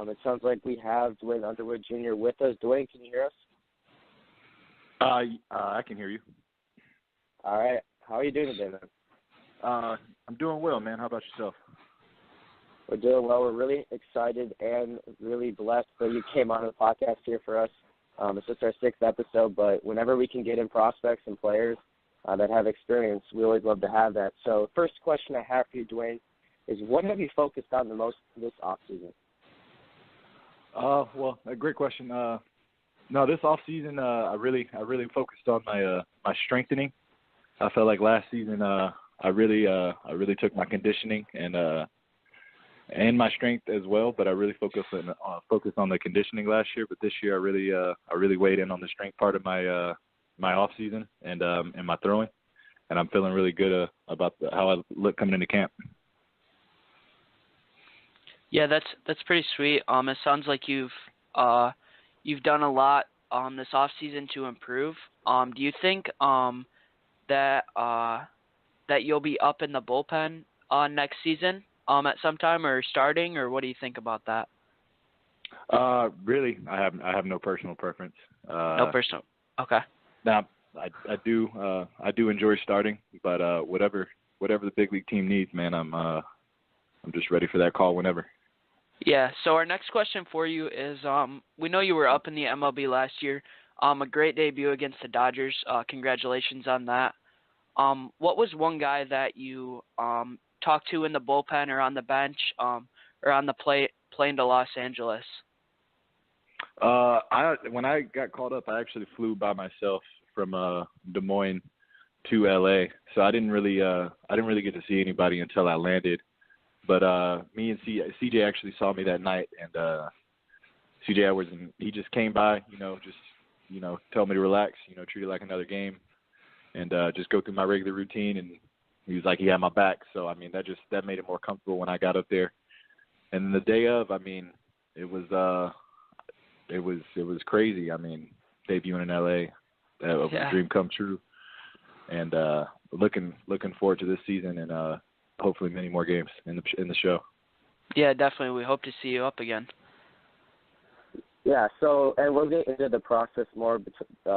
It sounds like we have Duane Underwood Jr. with us. Duane, can you hear us? I can hear you. All right. How are you doing today, man? I'm doing well, man. How about yourself? We're doing well. We're really excited and really blessed that you came on the podcast here for us. It's just our 6th episode, but whenever we can get in prospects and players that have experience, we always love to have that. So first question I have for you, Duane, is what have you focused on the most this offseason? Well, a great question. No, this off season, I really focused on my strengthening. I felt like last season, I really took my conditioning and my strength as well, but I really focused on the conditioning last year. But this year, I really weighed in on the strength part of my off season and my throwing, and I'm feeling really good about how I look coming into camp. Yeah, that's pretty sweet. It sounds like you've done a lot this off season to improve. Do you think that you'll be up in the bullpen next season at some time, or starting, or what do you think about that? Really, I have no personal preference. No personal. Okay. Now, I do enjoy starting, but whatever the big league team needs, man, I'm just ready for that call whenever. Yeah, so our next question for you is, we know you were up in the MLB last year. A great debut against the Dodgers. Congratulations on that. What was one guy that you talked to in the bullpen or on the bench or on the plane to Los Angeles? When I got called up, I actually flew by myself from Des Moines to LA, so I didn't really get to see anybody until I landed. But me and CJ actually saw me that night, and CJ Edwards, and he just came by, tell me to relax, treat it like another game, and just go through my regular routine. And he was like, he had my back, so I mean that made it more comfortable when I got up there. And the day of, I mean, it was crazy. I mean, debuting in LA, that was a dream come true, and looking forward to this season and hopefully many more games in the show. Yeah, definitely. We hope to see you up again. Yeah, so, and we'll get into the process more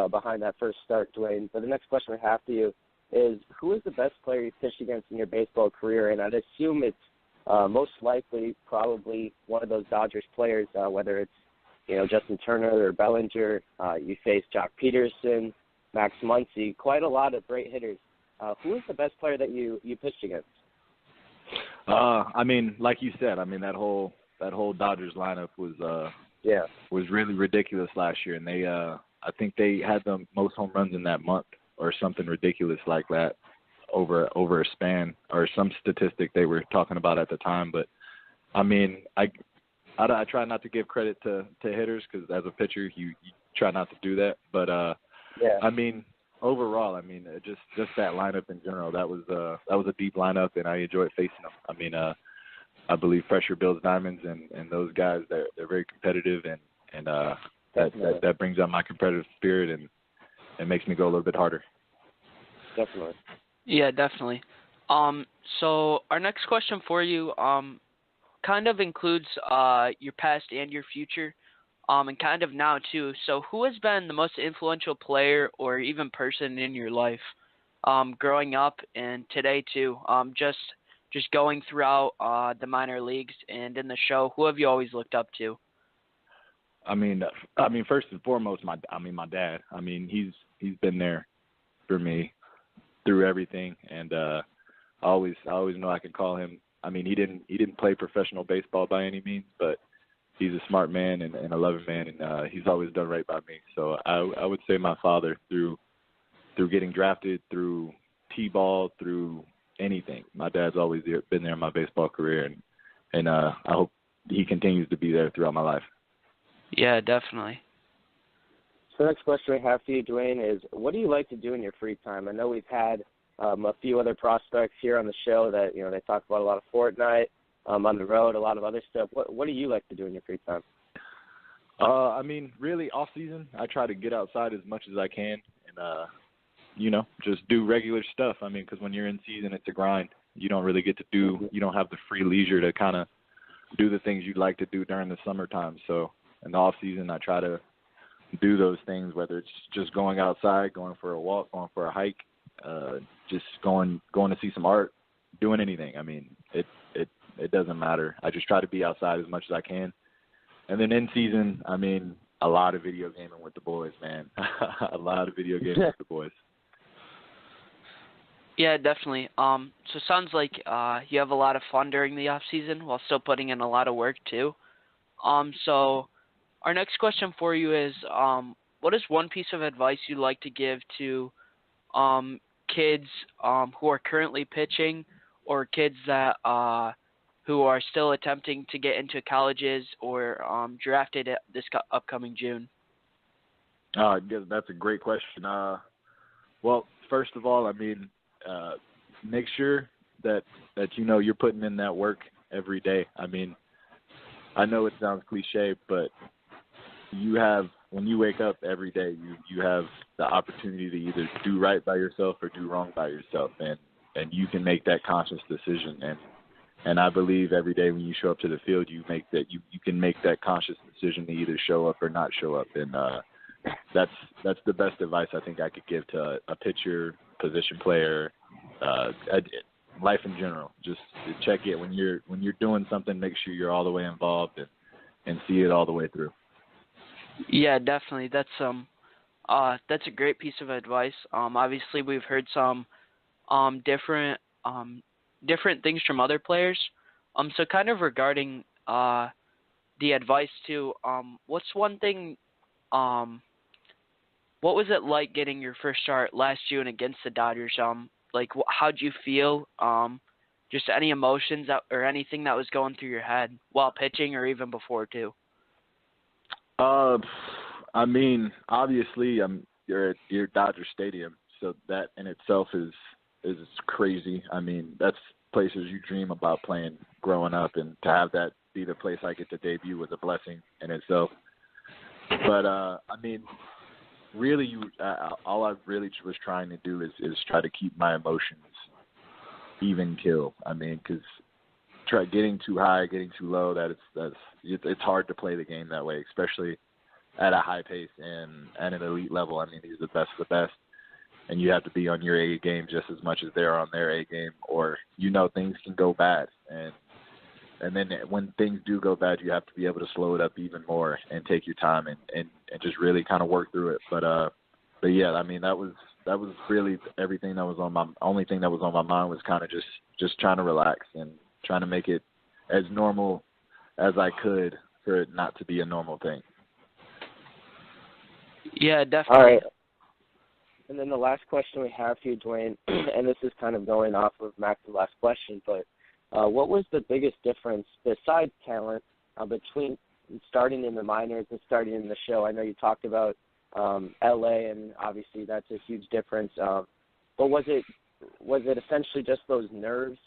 behind that first start, Duane. But the next question we have for you is, who is the best player you pitched against in your baseball career? And I'd assume it's most likely probably one of those Dodgers players, whether it's, Justin Turner or Bellinger. You faced Jock Peterson, Max Muncy, quite a lot of great hitters. Who is the best player that you pitched against? I mean, like you said, I mean that whole Dodgers lineup was really ridiculous last year, and they I think they had the most home runs in that month or something ridiculous like that over a span or some statistic they were talking about at the time. But I mean, I try not to give credit to hitters because as a pitcher you try not to do that. But I mean, overall, I mean, just that lineup in general, that was a deep lineup, and I enjoyed facing them. I mean, I believe pressure builds diamonds, and those guys, they're very competitive, and that brings out my competitive spirit and it makes me go a little bit harder. Definitely. Yeah, definitely. So our next question for you kind of includes your past and your future. And kind of now too. So who has been the most influential player or even person in your life growing up and today too? Just going throughout the minor leagues and in the show, who have you always looked up to? I mean, first and foremost, my dad. I mean, he's been there for me through everything, and I always know I can call him. I mean, he didn't play professional baseball by any means, but he's a smart man and a loving man, and he's always done right by me. So I would say my father through getting drafted, through T-ball, through anything. My dad's always been there in my baseball career, and I hope he continues to be there throughout my life. Yeah, definitely. So the next question we have for you, Duane, is what do you like to do in your free time? I know we've had a few other prospects here on the show that, they talk about a lot of Fortnite, on the road, a lot of other stuff. What do you like to do in your free time? I mean, really, off season, I try to get outside as much as I can and, just do regular stuff. I mean, because when you're in season, it's a grind. You don't really get to you don't have the free leisure to kind of do the things you like to do during the summertime. So in the off season, I try to do those things, whether it's just going outside, going for a walk, going for a hike, just going to see some art, doing anything. I mean, it doesn't matter. I just try to be outside as much as I can. And then in season, I mean, a lot of video gaming with the boys, man. A lot of video gaming with the boys. Yeah, definitely. So it sounds like you have a lot of fun during the off season while still putting in a lot of work too. So our next question for you is, what is one piece of advice you'd like to give to kids who are currently pitching, or kids that who are still attempting to get into colleges or drafted this upcoming June? That's a great question. Well, first of all, I mean, make sure that you know you're putting in that work every day. I mean, I know it sounds cliche, but when you wake up every day, you have the opportunity to either do right by yourself or do wrong by yourself, and you can make that conscious decision. And I believe every day when you show up to the field, you can make that conscious decision to either show up or not show up. And that's the best advice I think I could give to a pitcher, position player, life in general. Just check it when you're doing something. Make sure you're all the way involved and see it all the way through. Yeah, definitely. That's a great piece of advice. Obviously, we've heard some different things from other players. So kind of regarding the advice too. What's one thing? What was it like getting your first start last June against the Dodgers? Like, how'd you feel? Just any emotions or anything that was going through your head while pitching, or even before too? I mean, obviously, you're at Dodger Stadium, so that in itself is crazy. I mean, that's places you dream about playing growing up, and to have that be the place I get to debut was a blessing in itself. But I mean, really, all I really was trying to do is try to keep my emotions even keel. I mean, because getting too high, getting too low, it's hard to play the game that way, especially at a high pace and at an elite level. I mean, these are the best of the best, and you have to be on your A game just as much as they're on their A game, or things can go bad. And then when things do go bad, you have to be able to slow it up even more and take your time and just really kind of work through it. But yeah, I mean, that was really everything that was on my only thing that was on my mind was kind of just trying to relax and trying to make it as normal as I could for it not to be a normal thing. Yeah, definitely. All right. And then the last question we have for you, Duane, and this is kind of going off of Max's last question, but what was the biggest difference besides talent between starting in the minors and starting in the show? I know you talked about LA, and obviously that's a huge difference. But was it essentially just those nerves?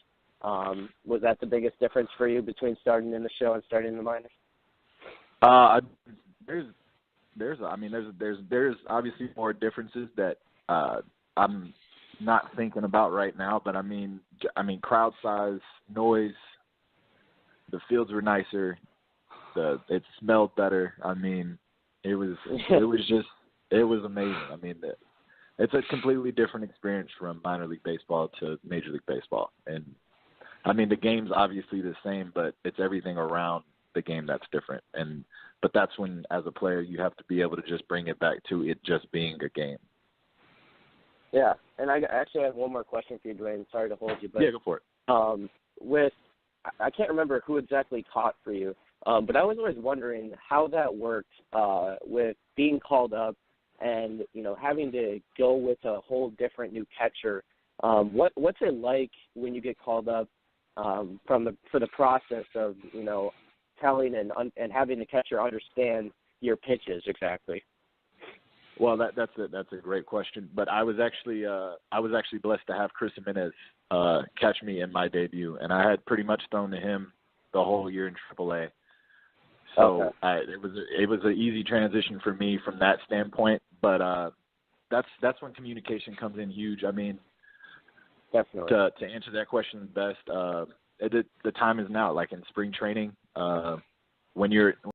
Was that the biggest difference for you between starting in the show and starting in the minors? There's obviously more differences that I'm not thinking about right now, but I mean crowd size, noise, the fields were nicer, it smelled better. I mean, it was amazing. I mean, it's a completely different experience from minor league baseball to Major League Baseball, and I mean the game's obviously the same, but it's everything around the game that's different. But that's when, as a player, you have to be able to just bring it back to it just being a game. Yeah, and I actually have one more question for you, Duane. Sorry to hold you, but yeah, go for it. I can't remember who exactly caught for you, but I was always wondering how that worked with being called up and having to go with a whole different new catcher. What's it like when you get called up for the process of telling and having the catcher understand your pitches exactly? Well, that's a great question. But I was actually blessed to have Chris Jimenez catch me in my debut, and I had pretty much thrown to him the whole year in AAA. So okay. It was an easy transition for me from that standpoint. But that's when communication comes in huge. I mean, definitely. To answer that question best, the time is now. Like in spring training, when you're